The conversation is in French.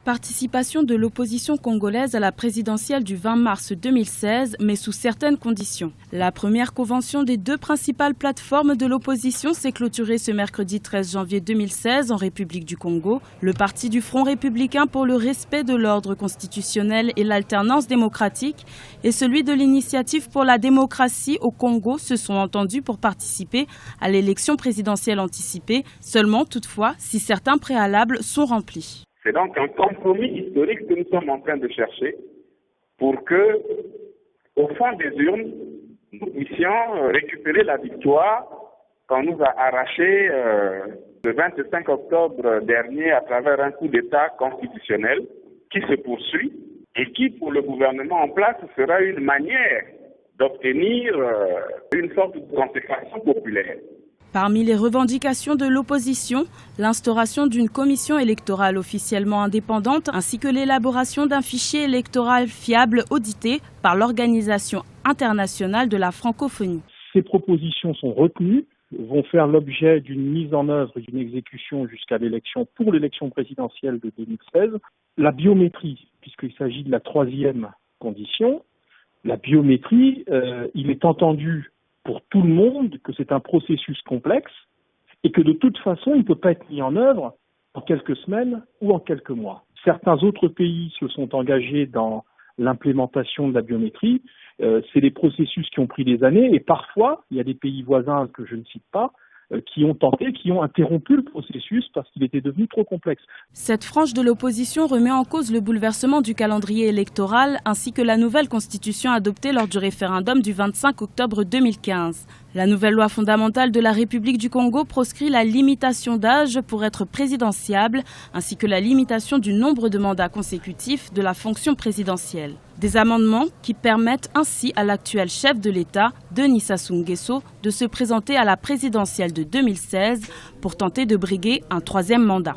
Participation de l'opposition congolaise à la présidentielle du 20 mars 2016, mais sous certaines conditions. La première convention des deux principales plateformes de l'opposition s'est clôturée ce mercredi 13 janvier 2016 en République du Congo. Le parti du Front républicain pour le respect de l'ordre constitutionnel et l'alternance démocratique et celui de l'Initiative pour la démocratie au Congo se sont entendus pour participer à l'élection présidentielle anticipée, seulement toutefois si certains préalables sont remplis. C'est donc un compromis historique que nous sommes en train de chercher pour que, au fond des urnes, nous puissions récupérer la victoire qu'on nous a arrachée le 25 octobre dernier à travers un coup d'État constitutionnel qui se poursuit et qui, pour le gouvernement en place, sera une manière d'obtenir une sorte de consécration populaire. Parmi les revendications de l'opposition, l'instauration d'une commission électorale officiellement indépendante ainsi que l'élaboration d'un fichier électoral fiable audité par l'Organisation internationale de la francophonie. Ces propositions sont retenues, vont faire l'objet d'une mise en œuvre et d'une exécution jusqu'à l'élection pour l'élection présidentielle de 2016. La biométrie, puisqu'il s'agit de la troisième condition, la biométrie, il est entendu pour tout le monde que c'est un processus complexe et que de toute façon, il ne peut pas être mis en œuvre en quelques semaines ou en quelques mois. Certains autres pays se sont engagés dans l'implémentation de la biométrie. C'est des processus qui ont pris des années et parfois, il y a des pays voisins que je ne cite pas, qui ont tenté, qui ont interrompu le processus parce qu'il était devenu trop complexe. Cette frange de l'opposition remet en cause le bouleversement du calendrier électoral ainsi que la nouvelle constitution adoptée lors du référendum du 25 octobre 2015. La nouvelle loi fondamentale de la République du Congo proscrit la limitation d'âge pour être présidentiable ainsi que la limitation du nombre de mandats consécutifs de la fonction présidentielle. Des amendements qui permettent ainsi à l'actuel chef de l'État, Denis Sassou Nguesso, de se présenter à la présidentielle de 2016 pour tenter de briguer un troisième mandat.